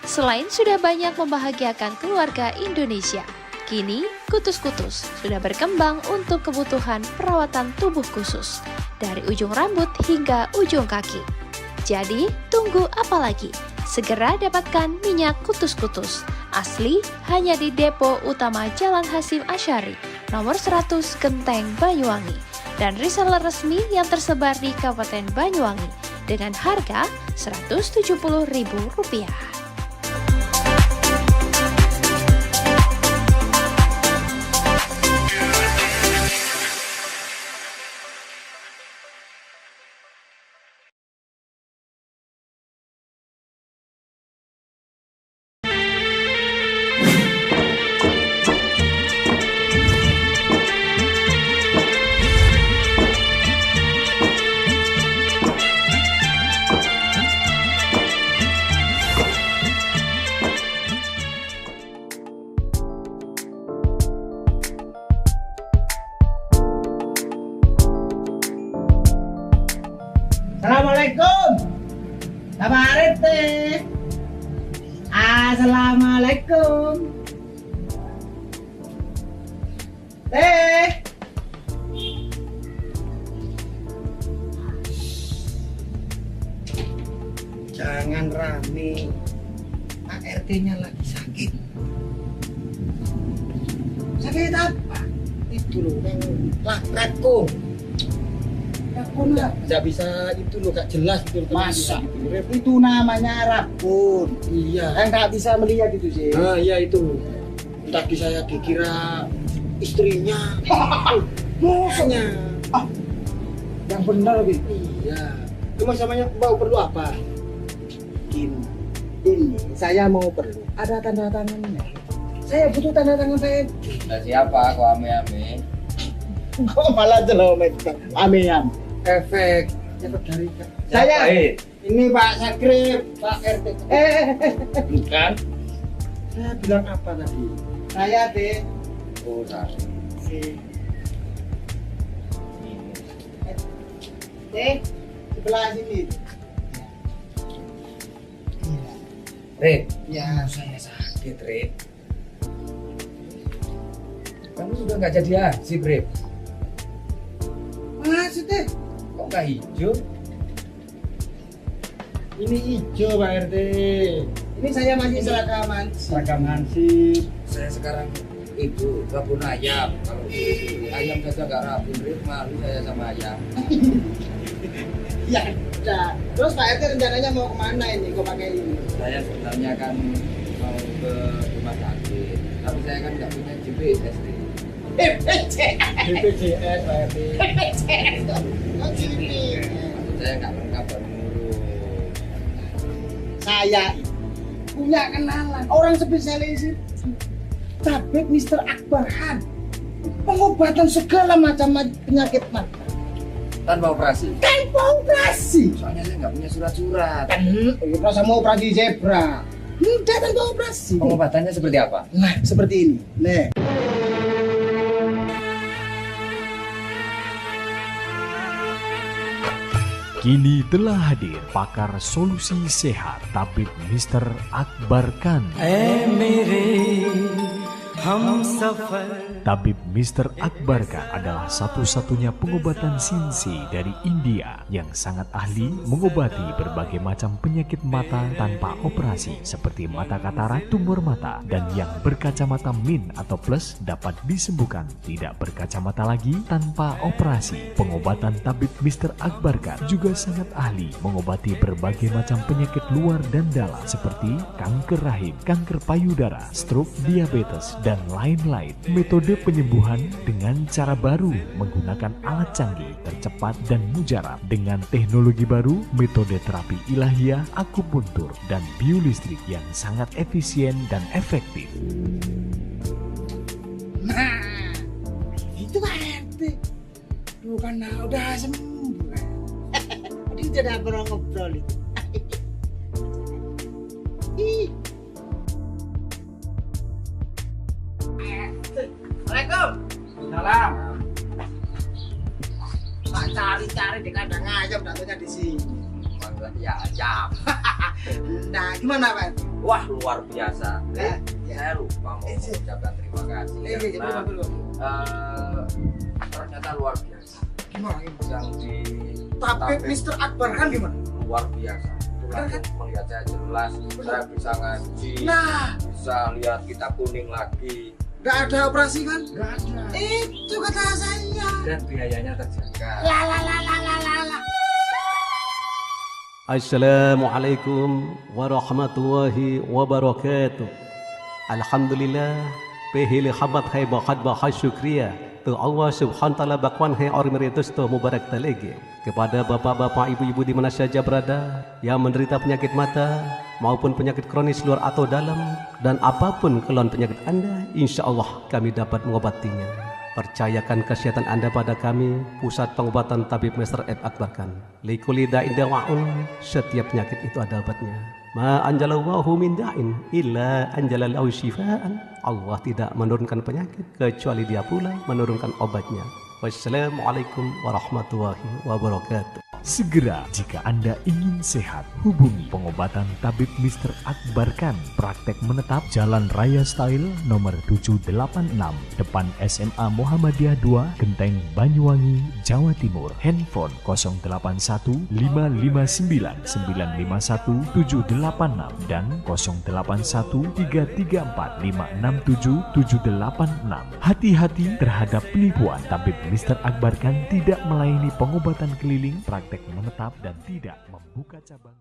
Selain sudah banyak membahagiakan keluarga Indonesia, kini kutus-kutus sudah berkembang untuk kebutuhan perawatan tubuh khusus, dari ujung rambut hingga ujung kaki. Jadi, tunggu apa lagi? Segera dapatkan minyak kutus-kutus asli hanya di Depo Utama Jalan Hasyim Asyari, nomor 100 Genteng, Banyuwangi, dan reseller resmi yang tersebar di Kabupaten Banyuwangi dengan harga Rp170.000. Assalamualaikum. Kabar teh. Assalamualaikum. Teh. Jangan rame. Pak RT-nya lagi sakit. Sakit apa? Itu loh yang lakratku. Rakun nggak bisa itu loh, nggak jelas itu. Masa? Itu namanya rakun. Iya. Kan nggak bisa melihat itu sih. Nah iya itu. Tadi saya dikira istrinya. Maksudnya. Yang benar gitu. Iya. Cuma samanya mau perlu apa? Ini saya mau perlu. Ada tanda tangannya. Saya butuh tanda tangan saya. Nah, siapa kok ame-ame? Kok malah jelek ame-ame? Efek dari saya. Ini Pak Sakrip, Pak RT. Bukan. Saya bilang apa tadi? Saya teh. Oh, saya. Sebelah sini. Rip. Ya, saya sakit, Rip. Kamu sudah nggak jadi haji, Rip. Maksudnya? Kok nggak hijau? Ini hijau, Pak RT. Ini saya masih seragam hansip. Saya sekarang itu rabun ayam. Kalau ayam saja nggak rabun, Rip, malu saya sama ayam. Ya, udah. Terus Pak RT rencananya mau kemana ini? Kok pakai ini? Saya sebenarnya kan mau ke rumah sakit, tapi saya kan nggak punya GPS. BPJS, Pak RT. Maksud saya nggak lengkap baru ngurus. Saya punya kenalan orang spesialis itu, tabib Mr. Akbar Khan, pengobatan segala macam penyakit mata. Tanpa operasi? Tanpa operasi. Soalnya saya nggak punya surat-surat. Kan sama operasi zebra. Enggak, tanpa operasi. Pengobatannya seperti apa? Nah, seperti ini. Nih. Kini telah hadir pakar solusi sehat tabib Mr. Akbar Khan. Tabib Mr. Akbar Khan adalah satu-satunya pengobatan Sinsi dari India yang sangat ahli mengobati berbagai macam penyakit mata tanpa operasi seperti mata katarak, tumor mata, dan yang berkacamata min atau plus dapat disembuhkan tidak berkacamata lagi tanpa operasi. Pengobatan tabib Mr. Akbar Khan juga sangat ahli mengobati berbagai macam penyakit luar dan dalam seperti kanker rahim, kanker payudara, stroke, diabetes, dan lain-lain. Metode penyembuhan dengan cara baru menggunakan alat canggih, tercepat dan mujarab dengan teknologi baru, metode terapi ilahiyah, akupuntur, dan biolistrik yang sangat efisien dan efektif. Nah, itu Pak RT. Bukan udah sembuh. Ini tidak pernah ngobrol itu. Assalamualaikum. Salam. Pak cari-cari di kandang ayam, datunya di sini. Ya, ayam. Nah, gimana Pak? Wah, luar biasa. Saya lupa mau mengucapkan terima kasih. Ternyata luar biasa. Gimana? Yang di Tapi Mr. Akbar Khan gimana? Luar biasa. Langsung melihat saya jelas, saya bisa ngaji, bisa lihat kitab kuning lagi. Gak ada operasi kan? Gak ada. Itu kata saya. Dan biayanya terjaga. La. Assalamualaikum warahmatullahi wabarakatuh. Alhamdulillah, pehili khabat hai bakat bahas syukriya. Tu Allah subhanahu wa ta'ala bakwan hai ormeritus tu mubarak talegi. Kepada bapak-bapak, ibu-ibu di mana saja berada yang menderita penyakit mata maupun penyakit kronis luar atau dalam, dan apapun keluhan penyakit Anda, insya Allah kami dapat mengobatinya. Percayakan kesehatan Anda pada kami, Pusat Pengobatan Tabib Mr. Akbar Khan. Likuli da'in dawa'un, setiap penyakit itu ada obatnya. Ma anjalallahu min da'in illa anjalallahu syifaan. Allah tidak menurunkan penyakit kecuali Dia pula menurunkan obatnya. Wassalamualaikum warahmatullahi wabarakatuh. Segera jika Anda ingin sehat, hubungi pengobatan tabib Mr. Akbar Khan. Praktek menetap Jalan Raya Style nomor 786, depan SMA Muhammadiyah 2, Genteng, Banyuwangi, Jawa Timur. Handphone 081 559 951 786 dan 081 334 567 786. Hati-hati terhadap penipuan. Tabib Mr. Akbar Khan tidak melayani pengobatan keliling, praktek menetap, dan tidak membuka cabang.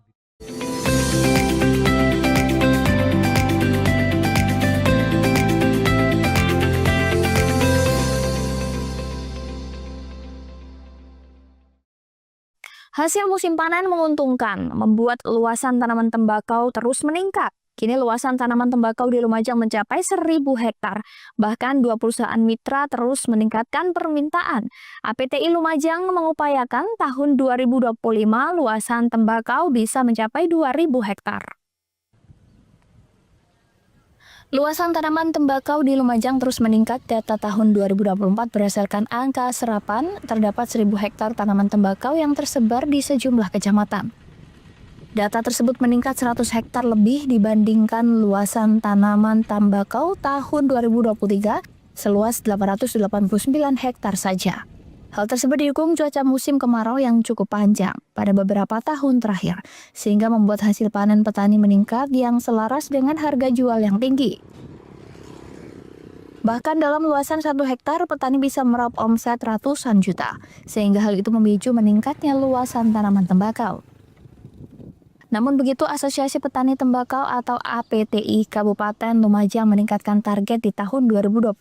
Hasil musim panen menguntungkan, membuat luasan tanaman tembakau terus meningkat. Kini luasan tanaman tembakau di Lumajang mencapai 1.000 hektar. Bahkan 2 perusahaan mitra terus meningkatkan permintaan. APTI Lumajang mengupayakan tahun 2025 luasan tembakau bisa mencapai 2.000 hektar. Luasan tanaman tembakau di Lumajang terus meningkat. Data tahun 2024 berdasarkan angka serapan, terdapat 1.000 hektar tanaman tembakau yang tersebar di sejumlah kecamatan. Data tersebut meningkat 100 hektar lebih dibandingkan luasan tanaman tembakau tahun 2023 seluas 889 hektar saja. Hal tersebut didukung cuaca musim kemarau yang cukup panjang pada beberapa tahun terakhir, sehingga membuat hasil panen petani meningkat yang selaras dengan harga jual yang tinggi. Bahkan dalam luasan 1 hektar, petani bisa meraup omset ratusan juta, sehingga hal itu memicu meningkatnya luasan tanaman tembakau. Namun begitu, Asosiasi Petani Tembakau atau APTI Kabupaten Lumajang meningkatkan target di tahun 2025,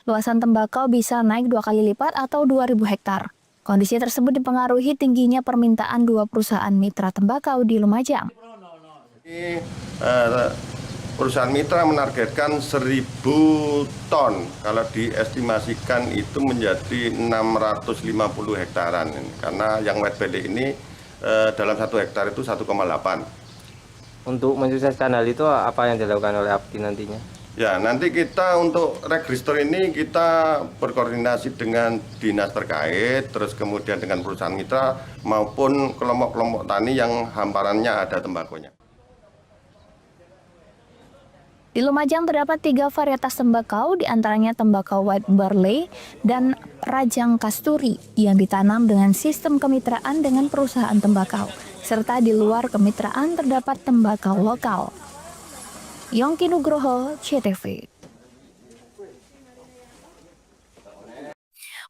luasan tembakau bisa naik 2 kali lipat atau 2.000 hektar. Kondisi tersebut dipengaruhi tingginya permintaan 2 perusahaan mitra tembakau di Lumajang. Perusahaan mitra menargetkan 1.000 ton, kalau diestimasikan itu menjadi 650 hektaran. Karena yang wet belly ini dalam 1 hektar itu 1,8. Untuk mensukseskan hal itu apa yang dilakukan oleh APDI nantinya? Ya, nanti kita untuk register ini kita berkoordinasi dengan dinas terkait, terus kemudian dengan perusahaan mitra maupun kelompok-kelompok tani yang hamparannya ada tembakonya. Di Lumajang terdapat 3 varietas tembakau, diantaranya tembakau white barley dan rajang kasturi yang ditanam dengan sistem kemitraan dengan perusahaan tembakau, serta di luar kemitraan terdapat tembakau lokal. Yongki Nugroho, CTV.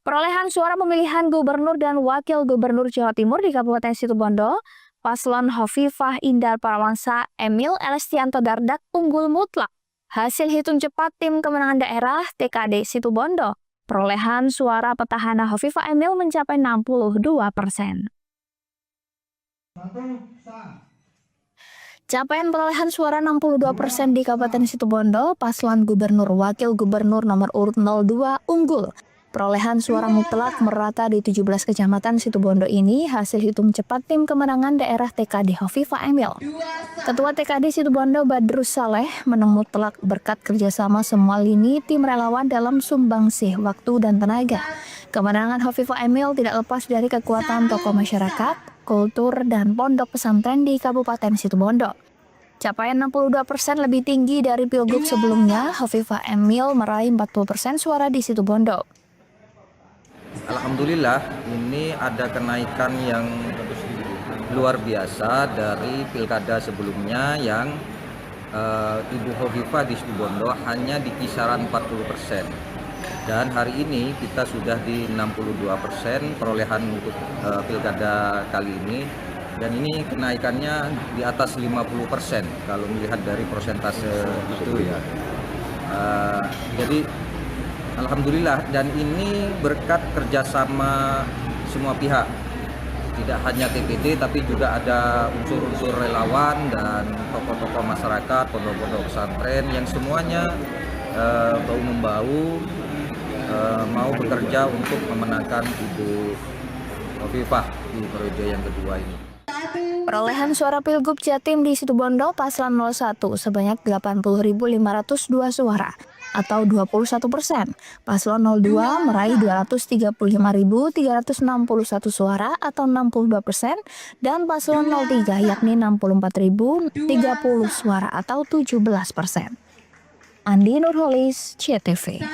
Perolehan suara pemilihan gubernur dan wakil gubernur Jawa Timur di Kabupaten Situbondo, Paslon Hovifah Indar Parawansa Emil Elestianto Dardak unggul mutlak. Hasil hitung cepat Tim Kemenangan Daerah TKD Situbondo, perolehan suara petahana Hovifah Emil mencapai 62%. Capaian perolehan suara 62% di Kabupaten Situbondo, Paslon Gubernur Wakil Gubernur nomor urut 02 unggul. Perolehan suara mutlak merata di 17 kecamatan Situbondo ini hasil hitung cepat Tim Kemenangan Daerah TKD Hovifah Emil. Ketua TKD Situbondo Badrus Saleh menang mutlak berkat kerjasama semua lini tim relawan dalam sumbangsih waktu dan tenaga. Kemenangan Hovifah Emil tidak lepas dari kekuatan tokoh masyarakat, kultur, dan pondok pesantren di Kabupaten Situbondo. Capaian 62% lebih tinggi dari pilgub sebelumnya. Hovifah Emil meraih 40% suara di Situbondo. Alhamdulillah, ini ada kenaikan yang luar biasa dari pilkada sebelumnya yang Ibu Hovifah di Situbondo hanya di kisaran 40%. Dan hari ini kita sudah di 62% perolehan untuk pilkada kali ini. Dan ini kenaikannya di atas 50% kalau melihat dari persentase itu ya. Jadi alhamdulillah, dan ini berkat kerjasama semua pihak. Tidak hanya TPD tapi juga ada unsur-unsur relawan dan tokoh-tokoh masyarakat, pondok-pondok pesantren yang semuanya bahu-membahu mau bekerja untuk memenangkan Ibu Hovifah di periode yang kedua ini. Perolehan suara Pilgub Jatim di Situbondo Paslon 01 sebanyak 80.502 suara atau 21%. Paslon 02 meraih 235.361 suara atau 62%, dan Paslon 03 yakni 64.030 suara atau 17%. Andi Nurholis, CTV.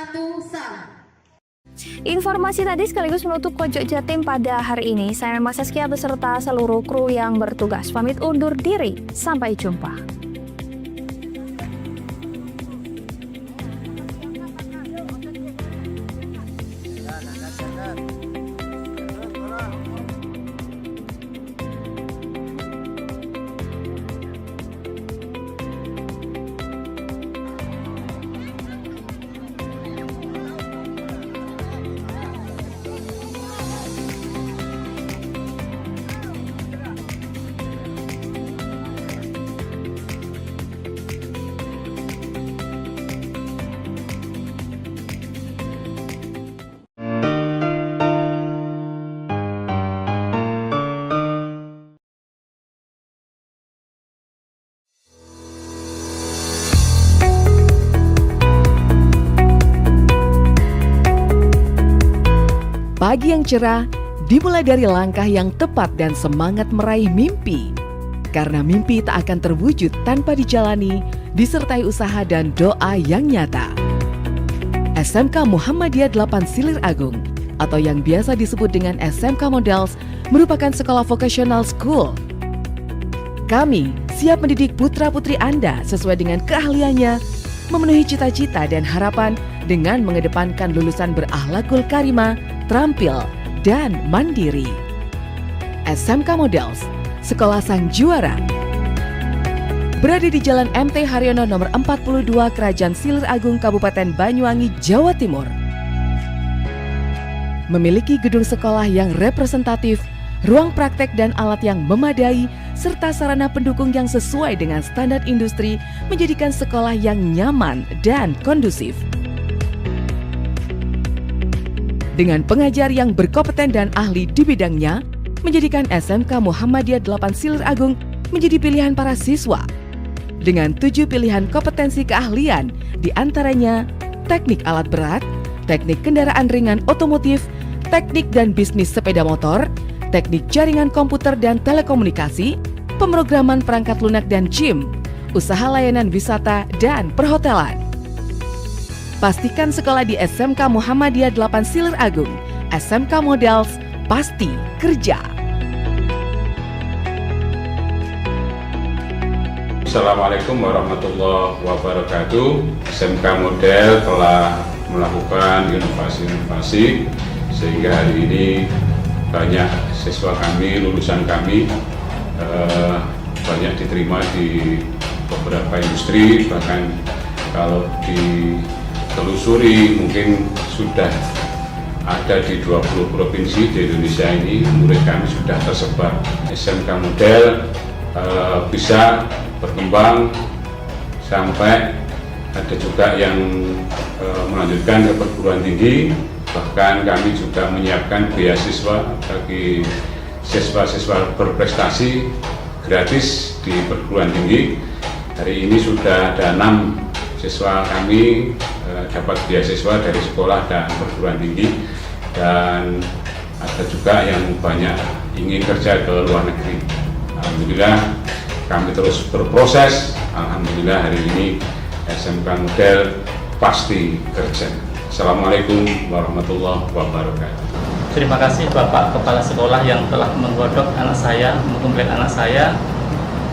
Informasi tadi sekaligus menutup Pojok Jatim pada hari ini. Saya Mas Saskia beserta seluruh kru yang bertugas pamit undur diri. Sampai jumpa. Pagi yang cerah dimulai dari langkah yang tepat dan semangat meraih mimpi. Karena mimpi tak akan terwujud tanpa dijalani, disertai usaha dan doa yang nyata. SMK Muhammadiyah 8 Silir Agung atau yang biasa disebut dengan SMK Models merupakan sekolah vocational school. Kami siap mendidik putra-putri Anda sesuai dengan keahliannya, memenuhi cita-cita dan harapan dengan mengedepankan lulusan berakhlakul karimah, terampil, dan mandiri. SMK Models, Sekolah Sang Juara. Berada di Jalan MT Haryono nomor 42 Kerajaan Silir Agung, Kabupaten Banyuwangi, Jawa Timur. Memiliki gedung sekolah yang representatif, ruang praktek dan alat yang memadai, serta sarana pendukung yang sesuai dengan standar industri menjadikan sekolah yang nyaman dan kondusif. Dengan pengajar yang berkompeten dan ahli di bidangnya, menjadikan SMK Muhammadiyah 8 Silir Agung menjadi pilihan para siswa. Dengan 7 pilihan kompetensi keahlian, diantaranya teknik alat berat, teknik kendaraan ringan otomotif, teknik dan bisnis sepeda motor, teknik jaringan komputer dan telekomunikasi, pemrograman perangkat lunak dan gym, usaha layanan wisata dan perhotelan. Pastikan sekolah di SMK Muhammadiyah 8 Silir Agung, SMK Models, pasti kerja. Assalamualaikum warahmatullahi wabarakatuh. SMK Model telah melakukan inovasi-inovasi sehingga hari ini banyak siswa kami, lulusan kami banyak diterima di beberapa industri, bahkan kalau ditelusuri mungkin sudah ada di 20 provinsi di Indonesia ini. Murid kami sudah tersebar. SMK Model bisa berkembang sampai ada juga yang melanjutkan ke perguruan tinggi. Bahkan kami juga menyiapkan beasiswa bagi siswa-siswa berprestasi gratis di perguruan tinggi. Hari ini sudah ada 6 siswa kami dapat beasiswa dari sekolah dan perguruan tinggi, dan ada juga yang banyak ingin kerja ke luar negeri. Alhamdulillah kami terus berproses. Alhamdulillah hari ini SMK Model pasti kerja. Assalamualaikum warahmatullahi wabarakatuh. Terima kasih Bapak Kepala Sekolah yang telah menggodok anak saya, mengkomplek anak saya,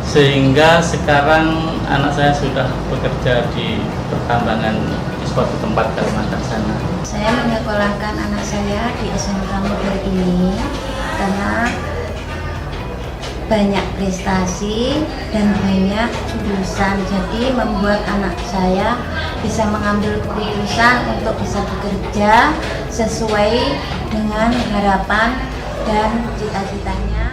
sehingga sekarang anak saya sudah bekerja di pertambangan di suatu tempat Kalimantan sana. Saya menyekolahkan anak saya di SMK Model ini karena banyak prestasi dan banyak jurusan, jadi membuat anak saya bisa mengambil keputusan untuk bisa bekerja sesuai dengan harapan dan cita-citanya.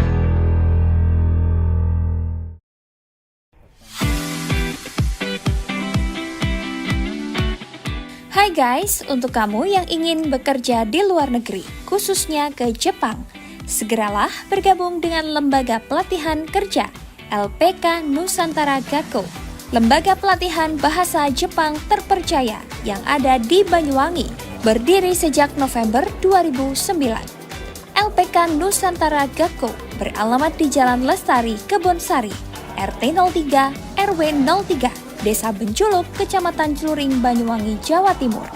Hai guys, untuk kamu yang ingin bekerja di luar negeri, khususnya ke Jepang, segeralah bergabung dengan Lembaga Pelatihan Kerja LPK Nusantara Gakko, lembaga pelatihan bahasa Jepang terpercaya yang ada di Banyuwangi, berdiri sejak November 2009. LPK Nusantara Gakko beralamat di Jalan Lestari, Kebonsari, RT 03, RW 03, Desa Benculuk, Kecamatan Celuring, Banyuwangi, Jawa Timur.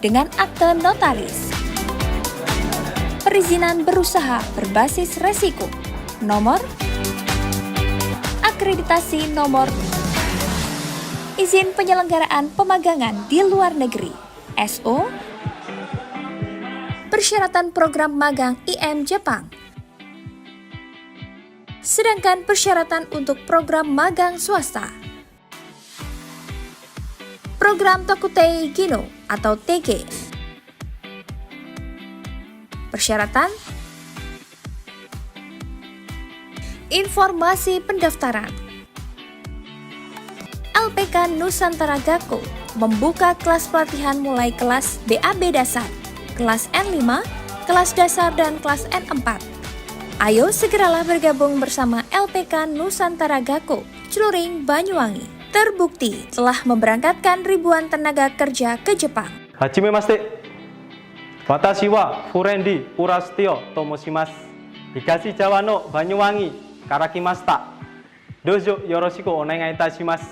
Dengan akte notaris, perizinan berusaha berbasis resiko, nomor, akreditasi nomor, izin penyelenggaraan pemagangan di luar negeri, SO, persyaratan program magang IM Jepang. Sedangkan persyaratan untuk program magang swasta, program Tokutei Gino atau TG. Persyaratan, informasi pendaftaran. LPK Nusantara Gakko membuka kelas pelatihan mulai kelas BAB dasar, kelas N5, kelas dasar dan kelas N4. Ayo segeralah bergabung bersama LPK Nusantara Gakko, Celuring, Banyuwangi. Terbukti telah memberangkatkan ribuan tenaga kerja ke Jepang. Hajime Maste. Watashi wa Furendi Urastio Tomoshimasu. Higashi Jawa no Banyuwangi Karakimashita. Dozo yoroshiku onegai itashimasu.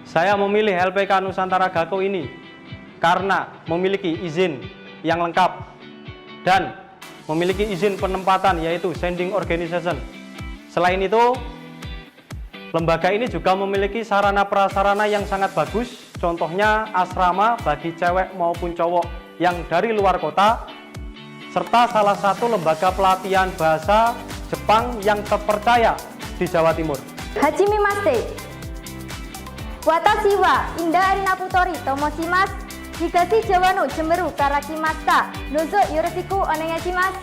Saya memilih LPK Nusantara Gakko ini karena memiliki izin yang lengkap dan memiliki izin penempatan yaitu sending organization. Selain itu, lembaga ini juga memiliki sarana prasarana yang sangat bagus. Contohnya asrama bagi cewek maupun cowok yang dari luar kota, serta salah satu lembaga pelatihan bahasa Jepang yang terpercaya di Jawa Timur. Hajime Maste. Watashi wa Indah Arina Putori Tomoshimasu. Higashi Jawa no Jemberu Karakimashita. Dozo yoroshiku onegai shimasu.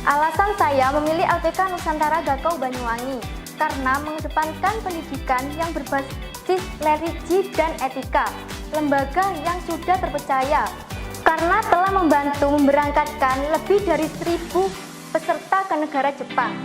Alasan saya memilih LPK Nusantara Gakau Banyuwangi karena mengedepankan pendidikan yang berbasis religi dan etika, lembaga yang sudah terpercaya, karena telah membantu memberangkatkan lebih dari 1.000 peserta ke negara Jepang.